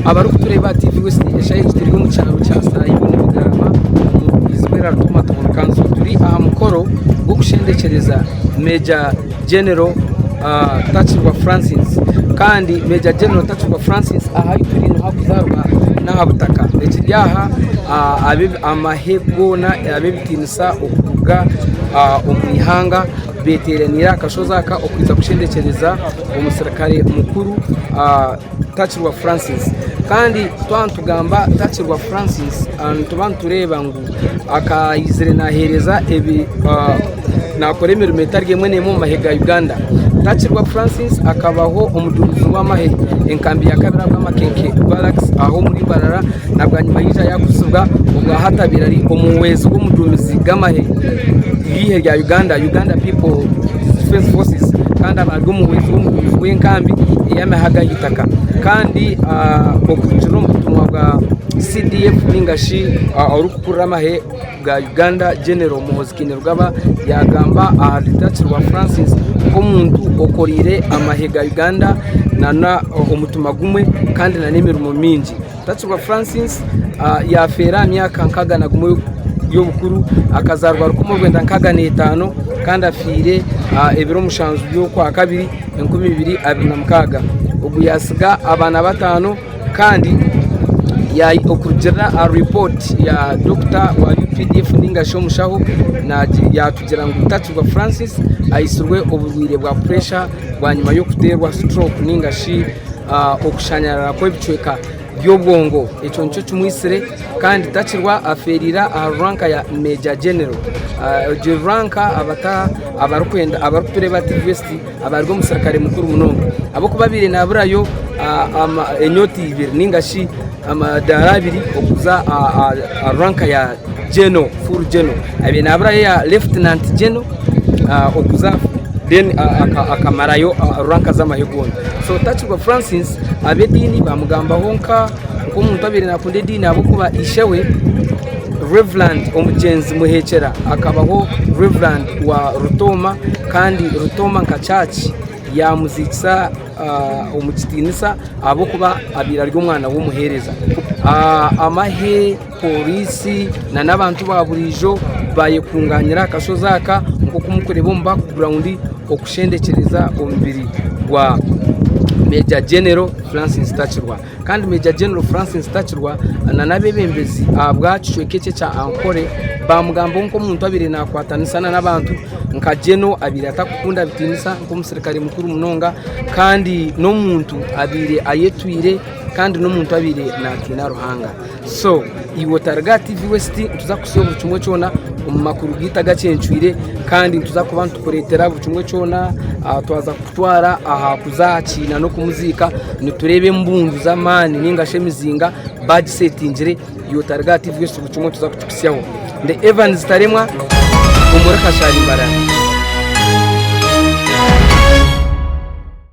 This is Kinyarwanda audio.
abaru kutureba TV West yashaye turigo mu cyaro cya Sayibo mu Bugarama mu Izmera Tomato Kanzu turi aha mukoro go kushendekereza Major General Tachirwa Francis kandi Major General Tachirwa Francis aha turi no hakuzarwa n'ahabutaka ekiryaha amahego na abebitinisa okuga omwihanga beteranira akashozaka okwiza kushendekereza umusirikare mukuru Tachirwa Francis kandi twantugamba Tachirwa Francis tubantureba ngo akayizire nahereza ebi nakoremera metarge mwene mu mahega Uganda. Tachirwa Francis akabaho umuduguzi w'amahe enkambi ya kabira bw'amakenke Barracks aho muri Barara nabwanyuma yija yakusubwa ubwa hatabirari umuwezi w'umuduguzi gamahe yihe rya Uganda People Defense Forces kandi abarwo umuwezi w'umuduguzi w'enkambi yamahaga yitaka kandi okujuru mutumwa bwa CDF ningashi orukukura amahe bwa Uganda General Muhozikine Rugaba yagamba Tachirwa Francis ko muntu okorire amahega Uganda nana umutuma gumwe kandi na nemirumo mingi. Tachirwa Francis yafera myaka nkaga na gumwe yo bukuru akazarwa rukomo rwenda nkaga n'etano kandi afire ebiro mushanzu byo kwa kabiri 2026 ubu yasiga abana batano kandi ya okurjera a report ya Dr. wa UPDF ningasho mushaho na yatugira ngo Tachirwa Francis ayisurwe ubugwire bwa pressure bwa nyuma yo kuterwa stroke ningashi okushanyara ko bicweka byobwongo eco nco cyumwisire kandi Tachirwa aferira ranka ya Major General je ranka abarukwenda abarutureba TV West abarwo musirikare mukuru munonga abo kubabire naburayo enyoti ibiri ningashi amadara 2 okuza ranka ya General full General abe naburayo ya Lieutenant General okuza then akamarayo ranka z'amahegondo. So Tachirwa Francis abedini bamugamba honka ko umuntu abiri nakunde dini abo kuba ishewe Reverend Omugenzi Muhekera akabaho Reverend wa Rutoma kandi Rutoma nka church ya muzikisa umukitinisa abo kuba abiraryo umwana w'umuhereza amahe polisi na nabantu baburijo bayekunganyira akashozaka ngo kumukorebo mba ground okushendekereza omubiri wa Major General Francis Tachirwa kandi Major General Francis Tachirwa na nabebembezi abwacicwekece cha ankore bamugambo nko muntu abire nakwatanisana n'abantu nka Geno abire atakukunda bitinisa nko musirikare mukuru munonga kandi no muntu abire ayetwire kandi no muntu abire nakina ruhanga. So iwo Targa TV West tuzakusoba cyumwe cyona umakuru gita gacencwire kandi tuzakubantu kuretera bucumwe cyona twaza kutwara aha kuzakina no kumuzika niturebe mbundu zamani ningashe mizinga badge settingire iyo Targa TV West bucumwe tuzakutukisiyaho nde Evans Taremwa umureka shari barana.